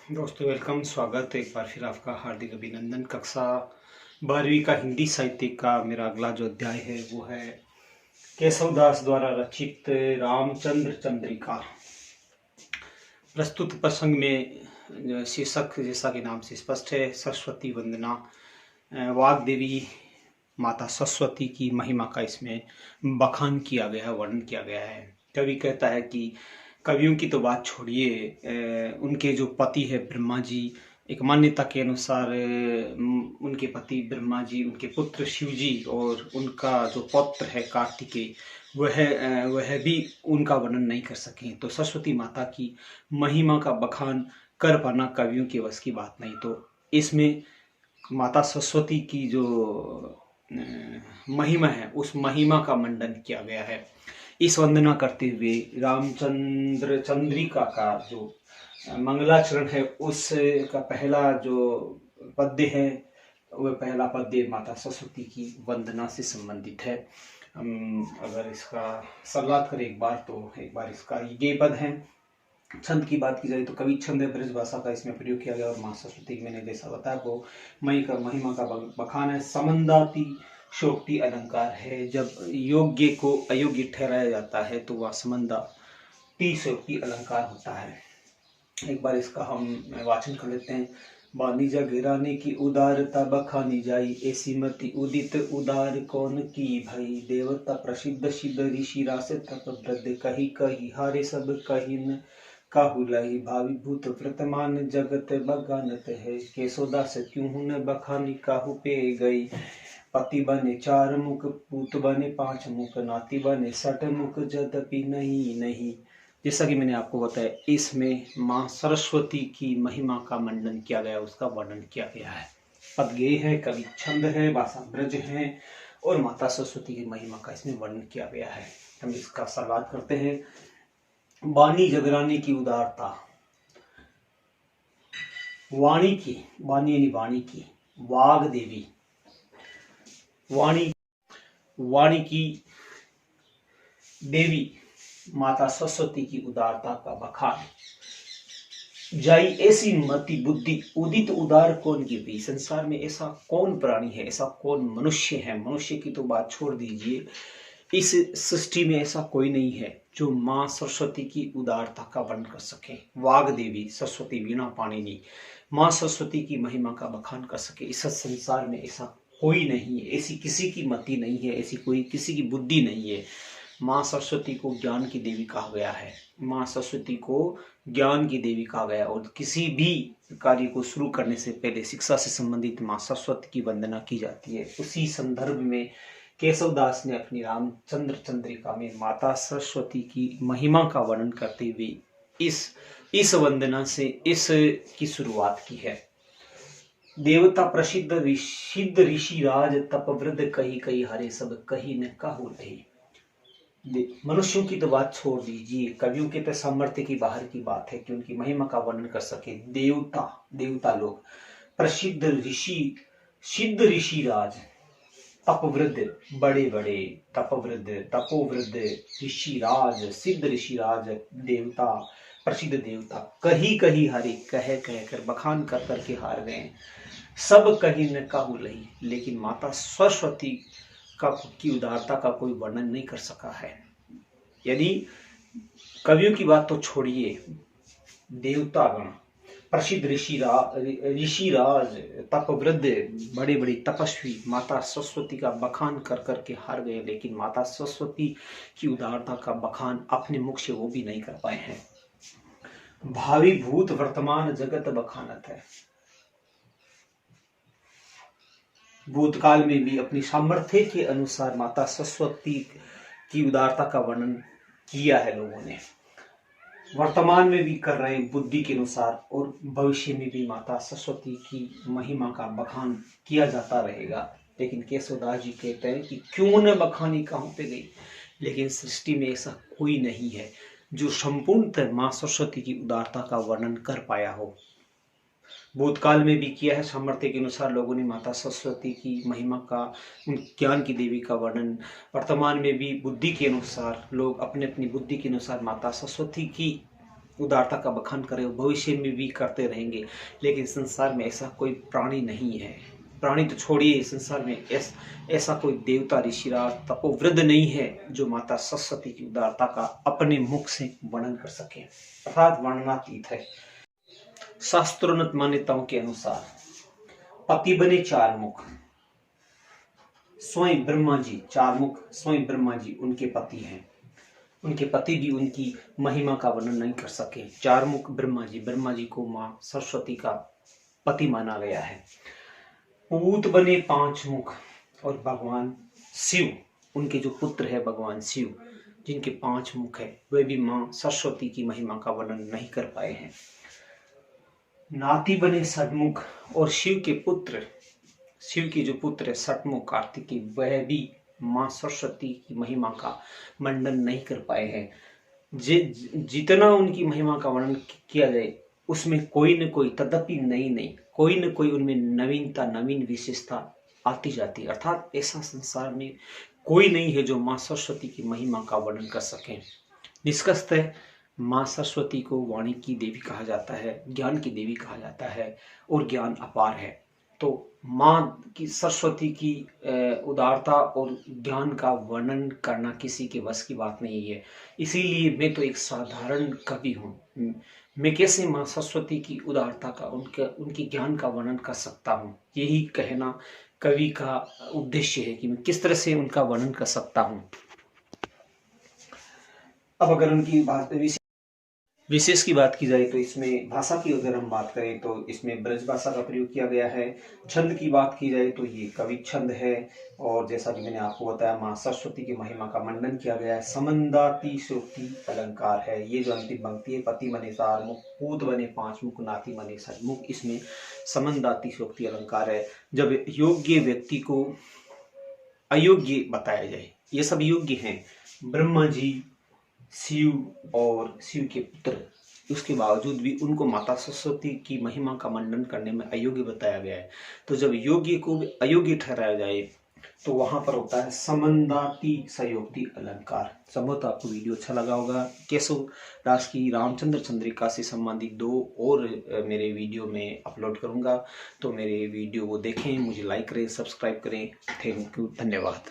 दोस्तों वेलकम, स्वागत है एक बार फिर आपका हार्दिक अभिनंदन। कक्षा 12वीं का हिंदी साहित्य का मेरा अगला जो अध्याय है वो है केशव दास द्वारा रचित रामचंद्र चंद्रिका। प्रस्तुत प्रसंग में शीर्षक जैसा कि नाम से स्पष्ट है, सरस्वती वंदना। वाग्देवी माता सरस्वती की महिमा का इसमें बखान किया गया है, वर्णन किया गया है। कवि कहता है कि कवियों की तो बात छोड़िए, उनके जो पति है ब्रह्मा जी, एक मान्यता के अनुसार उनके पति ब्रह्मा जी, उनके पुत्र शिव जी और उनका जो पौत्र है कार्तिकेय, वह भी उनका वर्णन नहीं कर सके। तो सरस्वती माता की महिमा का बखान कर पाना कवियों के वश की बात नहीं। तो इसमें माता सरस्वती की जो महिमा है उस महिमा का मंडन किया गया है। इस वंदना करते हुए रामचंद्र चंद्रिका का जो मंगलाचरण है उसका पहला जो पद्य है वह पहला पद्य माता सरस्वती की वंदना से संबंधित है। हम अगर इसका शुरुआत करें एक बार इसका ये पद है। छंद की बात की जाए तो कवि छंद ब्रज भाषा का इसमें प्रयोग किया गया और मां सरस्वती मैंने जैसा बताया वो महिमा का बखान है। समंदाती शोक्ति अलंकार है। जब योग्य को अयोग्य ठहराया जाता है तो वह समंदाती शोक्ति अलंकार होता है। एक बार इसका हम वाचन कर लेते हैं। बानी जगराने की उदारता बखानी जाई, ऐसी मति उदित उदार कौन की भई। देवता प्रसिद्ध सिद्ध ऋषि रास तप वृद्ध, कही कही हारे सब कहिन काहुलाई। भावी भूत वर्तमान जगत बगानत है, केशोदास क्यों न बखानी काहू पे गई। पति बने 4 मुख, पूत बने 5 मुख, नाती बने 6 मुख, यद्यपि नहीं। जैसा कि मैंने आपको बताया इसमें मां सरस्वती की महिमा का मंडन किया गया, उसका वर्णन किया गया है। पद गेय है, कवि छंद है, भाषा ब्रज है और माता सरस्वती की महिमा का इसमें वर्णन किया गया है। हम इसका शुरुआत करते हैं। बानी जगराने की उदारता, वाणी की, वाणी यानी वाणी की, वाग देवी, वाणी की देवी माता सरस्वती की उदारता का बखान जाई, ऐसी मति बुद्धि उदित उदार कौन की भी। संसार में ऐसा कौन प्राणी है, ऐसा कौन मनुष्य है, मनुष्य की तो बात छोड़ दीजिए, इस सृष्टि में ऐसा कोई नहीं है जो मां सरस्वती की उदारता का वर्णन कर सके। वाग देवी सरस्वती वीणा पाणिनी मां सरस्वती की महिमा का बखान कर सके, इस संसार में ऐसा कोई नहीं है, ऐसी किसी की मति नहीं है, ऐसी कोई किसी की बुद्धि नहीं है। मां सरस्वती को ज्ञान की देवी कहा गया है, मां सरस्वती को ज्ञान की देवी कहा गया और किसी भी कार्य को शुरू करने से पहले शिक्षा से संबंधित मां सरस्वती की वंदना की जाती है। उसी संदर्भ में केशव दास ने अपनी रामचंद्र चंद्रिका में माता सरस्वती की महिमा का वर्णन करते हुए इस वंदना से इस की शुरुआत की है। देवता प्रसिद्ध सिद्ध ऋषि राज तपवृद्ध, कही कही हरे सब कही न काहू रही। मनुष्यों की तो बात छोड़ दीजिए, कवियों के तो सामर्थ्य की बाहर की बात है कि उनकी महिमा का वर्णन कर सके। देवता लोग, प्रसिद्ध ऋषि, सिद्ध ऋषि राज, तपवृद्ध, बड़े तपोवृद्ध ऋषि राज, सिद्ध ऋषि राज, देवता, प्रसिद्ध देवता, कही कही हरे कह कर बखान कर करके हार गए, सब कहीं न काहू रही। लेकिन माता सरस्वती की उदारता का कोई वर्णन नहीं कर सका है। यदि कवियों की बात तो छोड़िए, देवतागण, प्रसिद्ध ऋषिराज, तपवृद्ध, बड़े तपस्वी माता सरस्वती का बखान कर करके हार गए, लेकिन माता सरस्वती की उदारता का बखान अपने मुख से वो भी नहीं कर पाए हैं। भावी भूत वर्तमान जगत बखानत है। भूतकाल में भी अपनी सामर्थ्य के अनुसार माता सरस्वती की उदारता का वर्णन किया है लोगों ने, वर्तमान में भी कर रहे हैं बुद्धि के अनुसार और भविष्य में भी माता सरस्वती की महिमा का बखान किया जाता रहेगा। लेकिन केशवदास जी कहते हैं कि क्यों न बखानी कहाँ पे गई। लेकिन सृष्टि में ऐसा कोई नहीं है जो संपूर्णतः मां सरस्वती की उदारता का वर्णन कर पाया हो। भूतकाल में भी किया है, सामर्थ्य के अनुसार लोगों ने माता सरस्वती की महिमा का, ज्ञान की देवी का वर्णन। वर्तमान में भी बुद्धि के अनुसार लोग अपने अपनी बुद्धि के अनुसार माता सरस्वती की उदारता का बखान करें, भविष्य में भी करते रहेंगे। लेकिन संसार में ऐसा कोई प्राणी नहीं है, प्राणी तो छोड़िए, संसार में ऐसा कोई देवता, ऋषिराज, तपोवृद्ध नहीं है जो माता सरस्वती की उदारता का अपने मुख से वर्णन कर सके, अर्थात वर्णनातीत है। शास्त्रोन्नत मान्यताओं के अनुसार पति बने चार मुख, स्वयं ब्रह्मा जी, चार मुख स्वयं ब्रह्मा जी उनके पति हैं। उनके पति भी उनकी महिमा का वर्णन नहीं कर सके। चार मुख ब्रह्मा जी को माँ सरस्वती का पति माना गया है। पूत बने पांच मुख, और भगवान शिव, उनके जो पुत्र है भगवान शिव, जिनके पांच मुख है, वे भी माँ सरस्वती की महिमा का वर्णन नहीं कर पाए हैं। नाती बने षटमुख, और शिव के जो पुत्र है षटमुख कार्तिकेय, वह भी माँ सरस्वती की महिमा का मंडन नहीं कर पाए हैं। जितना उनकी महिमा का वर्णन किया जाए उसमें कोई न कोई, तदपि नहीं, कोई न कोई उनमें नवीनता, नवीन विशेषता आती जाती है। अर्थात ऐसा संसार में कोई नहीं है जो माँ सरस्वती की महिमा का वर्णन कर सके। निष्कर्षतः माँ सरस्वती को वाणी की देवी कहा जाता है, ज्ञान की देवी कहा जाता है, और ज्ञान अपार है। तो माँ की सरस्वती की उदारता और ज्ञान का वर्णन करना किसी के बस की बात नहीं है। इसीलिए मैं तो एक साधारण कवि हूँ, मैं कैसे माँ सरस्वती की उदारता का, उनके ज्ञान का वर्णन कर सकता हूँ। यही कहना कवि का उद्देश्य है कि मैं किस तरह से उनका वर्णन कर सकता हूँ। अब अगर उनकी बात विशेष की बात की जाए तो इसमें भाषा की अगर हम बात करें तो इसमें ब्रज भाषा का प्रयोग किया गया है। छंद की बात की जाए तो ये कवि छंद है, और जैसा कि मैंने आपको बताया माँ सरस्वती की महिमा का मंडन किया गया है। समंदातिशोक्ति अलंकार है। ये जो अंतिम पंक्ति है, पति बने चार मुख, पूत बने पांच मुख, नाती बने षटमुख, इसमें समंदातिशोक्ति अलंकार है। जब योग्य व्यक्ति को अयोग्य बताया जाए, ये सब योग्य हैं, ब्रह्मा जी, शिव और शिव के पुत्र, उसके बावजूद भी उनको माता सरस्वती की महिमा का मंडन करने में अयोग्य बताया गया है। तो जब योग्य को भी अयोग्य ठहराया जाए तो वहां पर होता है समंदाति सयोक्ति अलंकार। संभवतः आपको वीडियो अच्छा लगा होगा। केशव दास की रामचंद्र चंद्रिका से संबंधित 2 और मेरे वीडियो में अपलोड करूंगा, तो मेरे वीडियो को देखें, मुझे लाइक करें, सब्सक्राइब करें। थैंक यू, धन्यवाद।